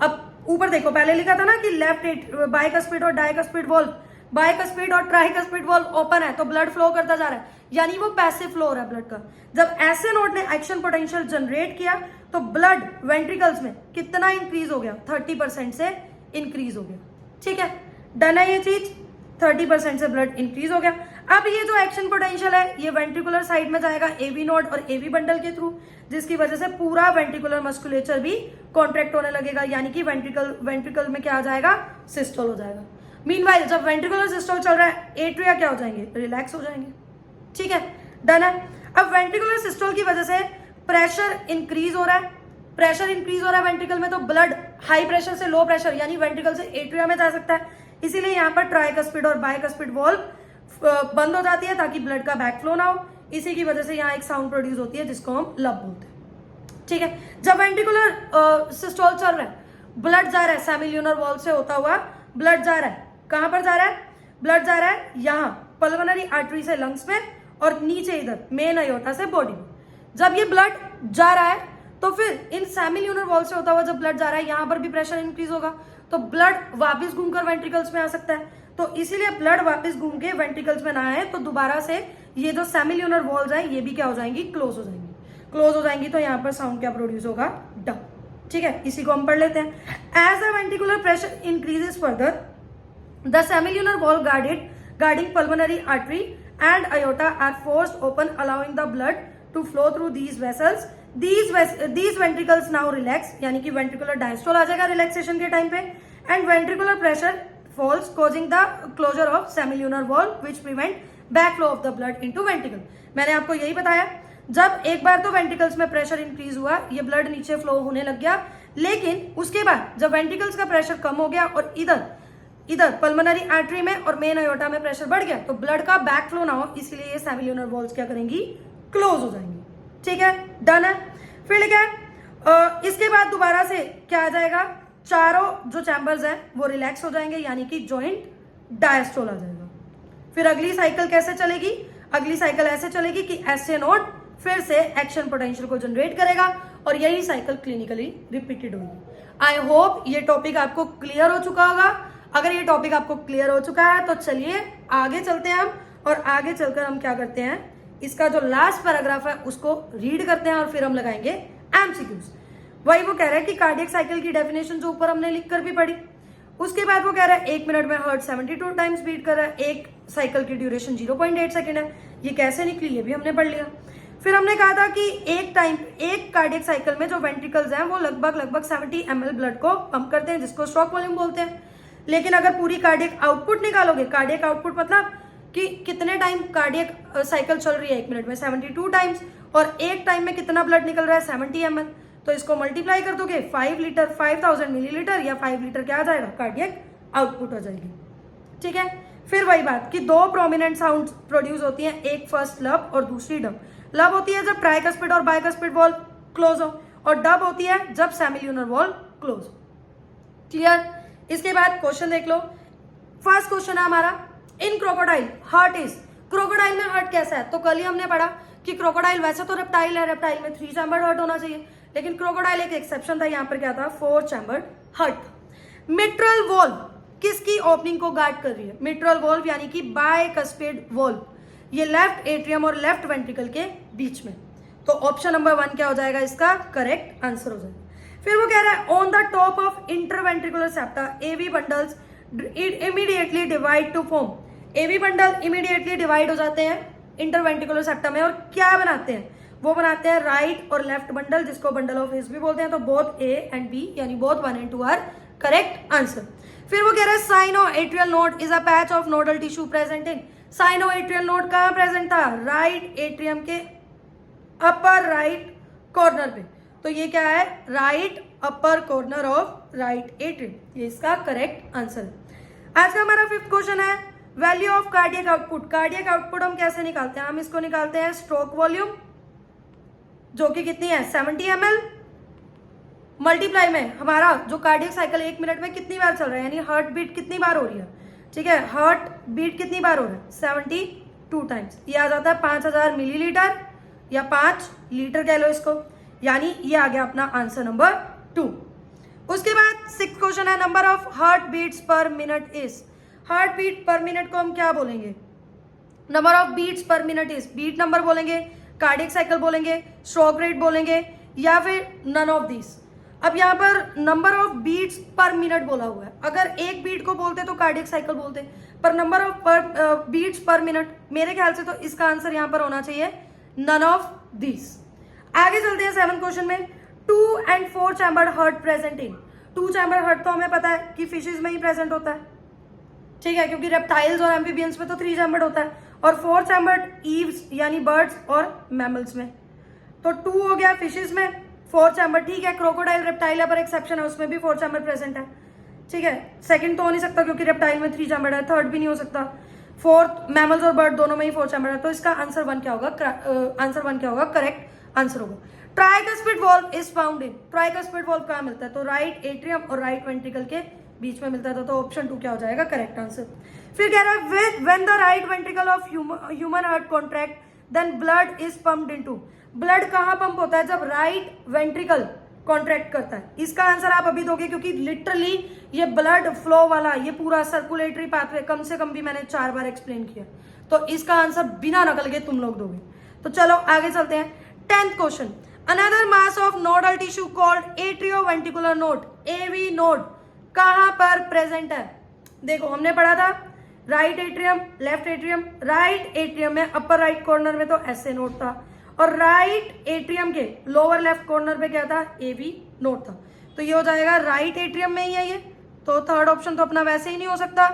अब ऊपर देखो, पहले लिखा था ना कि लेफ्ट बाइकस्पिड और डाइकस्पिड वॉल्व, बाइकस्पिड और ट्राइकस्पिड वॉल्व ओपन है तो ब्लड फ्लो करता जा रहा है, यानी वो पैसिव फ्लो हो रहा है ब्लड का। जब एसए नोड ने एक्शन पोटेंशियल जनरेट किया तो ब्लड वेंट्रिकल्स में कितना इंक्रीज हो गया, 30% से इंक्रीज हो गया। ठीक है, डन है ये चीज, 30% से ब्लड इंक्रीज हो गया। अब ये जो एक्शन पोटेंशियल है ये वेंट्रिकुलर साइड में जाएगा एवी नोड और एवी बंडल के थ्रू, जिसकी वजह से पूरा वेंट्रिकुलर मस्कुलेचर भी कॉन्ट्रैक्ट होने लगेगा, यानी कि वेंट्रिकल में क्या आ जाएगा, सिस्टोल हो जाएगा। मीनवाइल जब वेंट्रिकुलर सिस्टोल चल रहा है एट्रिया क्या हो जाएंगे, रिलैक्स हो जाएंगे। ठीक है, डन है। अब वेंट्रिकुलर सिस्टोल की वजह से प्रेशर इंक्रीज हो रहा है, वेंट्रिकल में, तो ब्लड हाई प्रेशर से लो प्रेशर यानी वेंट्रिकल से एट्रिया में जा सकता है। इसीलिए यहाँ पर ट्राइकस्पिड और बाइकस्पिड वॉल्व बंद हो जाती है ताकि ब्लड का बैक फ्लो ना हो। इसी की वजह से यहाँ एक साउंड प्रोड्यूस होती है जिसको हम लब बोलते हैं। ठीक है, जब वेंट्रिकुलर सिस्टोल चल रहा है, ब्लड जा रहा है सेमिल्यूनर वॉल्व से होता हुआ, ब्लड जा रहा है, कहां पर जा रहा है, ब्लड जा रहा है यहाँ पल्मोनरी आर्टरी से लंग्स में और नीचे इधर मेन अयोटा से बॉडी में। जब ये ब्लड जा रहा है तो फिर इन सेमिल्यूनर वॉल से होता हुआ जब ब्लड जा रहा है यहाँ पर भी प्रेशर इंक्रीज होगा, तो ब्लड वापस घूमकर वेंट्रिकल्स में आ सकता है। तो इसीलिए ब्लड वापस घूम के वेंट्रिकल्स में ना आए तो दोबारा से ये जो सेमिल्यूनर वॉल्स हैं ये भी क्या हो जाएंगी, क्लोज हो जाएंगी। तो यहाँ पर साउंड क्या प्रोड्यूस होगा, ड। ठीक है, इसी को हम पढ़ लेते हैं। As the ventricular pressure increases further, the semilunar wall guarding pulmonary artery and aorta are forced open, allowing the blood to flow through these vessels. These ventricles now relax, यानी कि ventricular diastole आ जाएगा relaxation के time पे, and ventricular pressure falls, causing the closure of semilunar valve, which prevent backflow of the blood into ventricle. मैंने आपको यही बताया, जब एक बार तो वेंट्रिकल्स में प्रेशर इंक्रीज हुआ, ये ब्लड नीचे फ्लो होने लग गया, लेकिन उसके बाद जब वेंट्रिकल्स का प्रेशर कम हो गया और इधर पल्मोनरी आर्टरी में और मेन अयोटा में प्रेशर बढ़ गया, तो ब्लड का बैक फ्लो ना हो, इसलिए ये सेमिल्यूनर वॉल्स क्या करेंगी, क्लोज हो जाएंगी। ठीक है, डन है। फिर लिखा है इसके बाद दोबारा से क्या आ जाएगा, चारों जो चैम्बर्स हैं वो रिलैक्स हो जाएंगे, यानी कि जॉइंट डायस्टोल आ जाएगा। फिर अगली साइकिल कैसे चलेगी, अगली साइकिल ऐसे चलेगी कि एसए नोड फिर से एक्शन पोटेंशियल को जनरेट करेगा और यही साइकिल क्लिनिकली रिपीटेड होगी। आई होप ये टॉपिक आपको क्लियर हो चुका होगा। अगर ये टॉपिक आपको क्लियर हो चुका है तो चलिए आगे चलते हैं हम, और आगे चलकर हम क्या करते हैं, इसका जो लास्ट पैराग्राफ है उसको रीड करते हैं और फिर हम लगाएंगे एमसीक्यूज। वही वो कह रहा है कि कार्डियक साइकिल की डेफिनेशन जो ऊपर हमने लिखकर भी पढ़ी, उसके बाद वो कह रहा है 1 मिनट में हार्ट 72 टाइम्स बीट कर रहा है, एक साइकिल की ड्यूरेशन 0.8 सेकेंड है। ये कैसे निकली ये भी हमने पढ़ लिया। फिर हमने कहा था कि एक कार्डियक साइकिल में जो वेंट्रिकल्स हैं वो लगभग 70 ml ब्लड को पंप करते हैं, जिसको स्ट्रोक वॉल्यूम बोलते हैं। लेकिन अगर पूरी कार्डियक आउटपुट निकालोगे, कार्डियक आउटपुट मतलब कि कितने टाइम कार्डियक साइकिल चल रही है, 1 मिनट में 72 टाइम्स, और एक टाइम में कितना ब्लड निकल रहा है, 70 ml, तो इसको मल्टीप्लाई कर दोगे 5 लीटर 5000 मिलीलीटर या 5 लीटर क्या आ जाएगा, कार्डियक आउटपुट हो जाएगी। ठीक है, फिर वही बात कि 2 प्रोमिनेंट साउंड प्रोड्यूस होती हैं, एक फर्स्ट लब और दूसरी डब। लब होती है जब ट्राइकस्पिड और बाइकस्पिड वॉल्व क्लोज हो, और डब होती है जब सेमिल्यूनर वॉल्व क्लोज। क्लियर। इसके बाद क्वेश्चन देख लो। फर्स्ट क्वेश्चन है हमारा, इन क्रोकोडाइल हार्ट इज, क्रोकोडाइल में हार्ट कैसा है, तो कल ही हमने पढ़ा कि क्रोकोडाइल वैसे तो रेप्टाइल है, रेप्टाइल में 3 चैम्बर्ड हार्ट होना चाहिए, लेकिन क्रोकोडाइल एक एक्सेप्शन था, यहाँ पर क्या था, 4 चैम्बर्ड हार्ट। मिट्रल वॉल्व किसकी ओपनिंग को गार्ड कर रही है, मिट्रल वॉल्व यानी कि बाइकस्पिड वॉल्व, ये लेफ्ट एट्रियम और लेफ्ट वेंट्रिकल के बीच में। तो ऑप्शन नंबर 1 क्या हो जाएगा, इसका करेक्ट आंसर हो जाएगा। फिर वो कह रहा है on the top of interventricular septa AV bundles immediately divide to form, AV bundle immediately divide हो जाते हैं इंटरवेंट्रिकुलर सेप्टा में, और क्या बनाते हैं, वो बनाते हैं राइट और लेफ्ट बंडल, जिसको बंडल ऑफ हिज भी बोलते हैं। तो बोथ ए एंड बी यानी both 1 and 2 are correct answer. फिर वो कह रहा है sinoatrial node is a patch of nodal tissue present in. Sinoatrial node कहाँ प्रेजेंट था? राइट एट्रियम के अपर राइट कॉर्नर पे। तो ये क्या है? Right upper corner of right atrium, ये इसका करेक्ट आंसर है। आज का हमारा 5th क्वेश्चन है value of cardiac output. Cardiac output हम कैसे निकालते हैं? हम इसको निकालते हैं स्ट्रोक वॉल्यूम, जो कि कितनी है? 70 ml मल्टीप्लाई में हमारा जो कार्डियक साइकिल 1 मिनट में कितनी बार चल रहा है, यानी हार्ट बीट कितनी बार हो रही है। ठीक है, हार्ट बीट कितनी बार हो रहा है? 72 टाइम्स। ये आ जाता है 5000 मिलीलीटर या 5 लीटर कह लो इसको, यानी ये आ गया अपना आंसर नंबर 2। उसके बाद 6th क्वेश्चन है number of heart beats per minute is. Heart beat per minute को हम क्या बोलेंगे? Number of beats per minute is, beat number बोलेंगे, कार्डियक साइकिल बोलेंगे, स्ट्रोक रेट बोलेंगे, या फिर नन ऑफ दीज। अब यहाँ पर number of beats per minute बोला हुआ है। अगर एक बीट को बोलते तो कार्डियक साइकिल बोलते, पर number of beats per minute, मेरे ख्याल से तो इसका आंसर यहाँ पर होना चाहिए नन ऑफ दीज। आगे चलते हैं 7th क्वेश्चन में। 2 and 4 chambered heart present in. 2 chambered heart तो हमें पता है कि फिशेज में ही प्रेजेंट होता है, ठीक है, क्योंकि रेप्टाइल्स और एम्फीबियंस में तो 3 चैम्बर्ड होता है, और 4 चैम्बर्ड ईव्स यानी बर्ड्स और मैमल्स में। तो 2 हो गया फिशेज में, 4 चैम्बर्ड, ठीक है, क्रोकोडाइल रेप्टाइल है पर एक्सेप्शन है, उसमें भी 4 चैम्बर्ड प्रेजेंट है। ठीक है, सेकंड तो हो नहीं सकता क्योंकि रेप्टाइल में 3 चैम्बर्ड है, थर्ड भी नहीं हो सकता, फोर्थ मैमल्स और बर्ड दोनों में ही 4 चैम्बर्ड है। तो इसका आंसर 1 क्या होगा? आंसर 1 क्या होगा? करेक्ट आंसर होगा tricuspid valve is found in. Tricuspid valve कहाँ मिलता है? तो राइट एट्रियम और राइट वेंट्रिकल के बीच में मिलता था। तो ऑप्शन 2 क्या हो जाएगा? Correct answer. फिर कह रहा है when the right ventricle of human heart contract then blood is pumped into. Blood कहाँ पंप होता है? जब राइट वेंट्रिकल कॉन्ट्रैक्ट करता है। इसका आंसर आप अभी दोगे क्योंकि लिटरली ये ब्लड फ्लो वाला ये पूरा सर्कुलेटरी पाथवे कम से कम भी मैंने 4 बार एक्सप्लेन किया, तो इसका आंसर बिना नकल के तुम लोग दोगे। तो चलो आगे चलते हैं। 10th question, another mass of nodal tissue called atrioventricular node, AV node, कहां पर प्रेजेंट है? देखो हमने पढ़ा था right atrium, left atrium. Right atrium में अपर राइट कॉर्नर में तो एसए नोड था, और राइट एट्रियम के लोअर लेफ्ट कॉर्नर पे क्या था? एवी नोड था। तो ये हो जाएगा राइट एट्रियम में ही है ये, तो थर्ड ऑप्शन तो अपना वैसे ही नहीं हो सकता।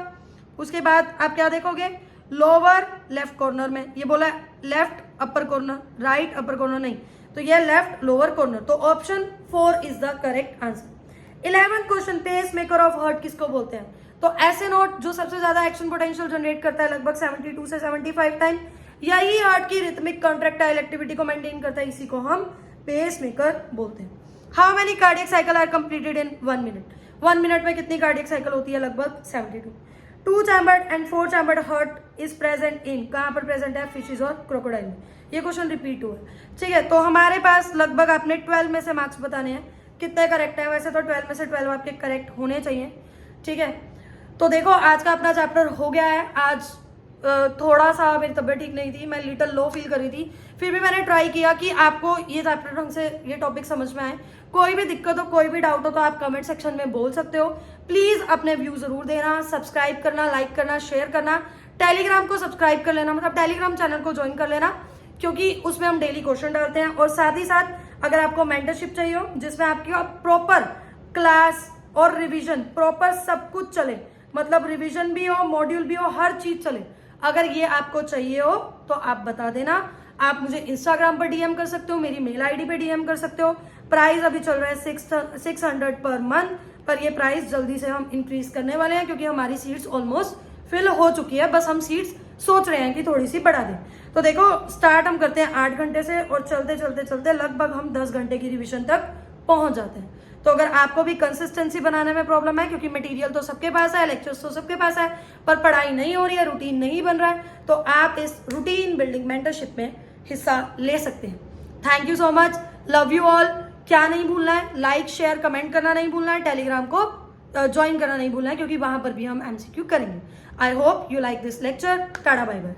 उसके बाद आप क्या देखोगे? लोअर लेफ्ट कॉर्नर में, ये बोला left upper corner, right upper corner नहीं, तो ये लेफ्ट लोअर कॉर्नर। तो option 4 is the correct answer. 11th question, pacemaker of heart किसको बोलते हैं? तो ऐसे नोड जो सबसे ज्यादा एक्शन पोटेंशियल जनरेट करता है लगभग 72 से 75 टाइम, यही हार्ट की रिथमिक कॉन्ट्रैक्टाइल एक्टिविटी को मेंटेन करता है, इसी को हम पेस मेकर बोलते हैं। How many cardiac cycle are completed in 1 मिनट? 1 मिनट में कितनी कार्डियक साइकिल होती है? लगभग 72। 2 chambered and 4 chambered heart is present in, कहां पर प्रेजेंट है? फिशेज और क्रोकोडाइल में। ये क्वेश्चन रिपीट हुआ है, ठीक है। तो हमारे पास लगभग आपने 12 में से मार्क्स बताने हैं, कितने करेक्ट है? वैसे तो 12 में से 12 आपके करेक्ट होने चाहिए, ठीक है। तो देखो आज का अपना चैप्टर हो गया है। आज थोड़ा सा मेरी तबीयत ठीक नहीं थी, मैं लिटिल लो फील कर रही थी, फिर भी मैंने ट्राई किया कि आपको ये चैप्टर ढंग से ये टॉपिक समझ में आए। कोई भी दिक्कत हो, कोई भी डाउट हो तो आप कमेंट सेक्शन में बोल सकते हो। प्लीज अपने व्यू जरूर देना, सब्सक्राइब करना, लाइक करना, शेयर करना, टेलीग्राम को सब्सक्राइब कर लेना, मतलब टेलीग्राम चैनल को ज्वाइन कर लेना, क्योंकि उसमें हम डेली क्वेश्चन डालते हैं। और साथ ही साथ अगर आपको मेंटरशिप चाहिए हो जिसमें आपकी प्रॉपर क्लास और रिवीजन प्रॉपर सब कुछ चले, मतलब रिवीजन भी हो, मॉड्यूल भी हो, हर चीज चले, अगर ये आपको चाहिए हो तो आप बता देना। आप मुझे इंस्टाग्राम पर डीएम कर सकते हो, मेरी मेल आईडी पे डीएम कर सकते हो। प्राइस अभी चल रहा है 600 पर मंथ, पर ये प्राइस जल्दी से हम इंक्रीज करने वाले हैं क्योंकि हमारी सीट्स ऑलमोस्ट फिल हो चुकी है, बस हम सीट्स सोच रहे हैं कि थोड़ी सी बढ़ा दें। तो देखो स्टार्ट हम करते हैं 8 घंटे से और चलते चलते चलते लगभग हम 10 घंटे की रिविजन तक पहुंच जाते हैं। तो अगर आपको भी कंसिस्टेंसी बनाने में प्रॉब्लम है, क्योंकि मटेरियल तो सबके पास है, लेक्चर्स तो सबके पास है, पर पढ़ाई नहीं हो रही है, रूटीन नहीं बन रहा है, तो आप इस रूटीन बिल्डिंग मेंटरशिप में हिस्सा ले सकते हैं। Thank you so much, love you all. क्या नहीं भूलना है? लाइक शेयर कमेंट करना नहीं भूलना है, टेलीग्राम को ज्वाइन करना नहीं भूलना है, क्योंकि वहां पर भी हम एमसीक्यू करेंगे। I hope you like this lecture. Tata bye bye.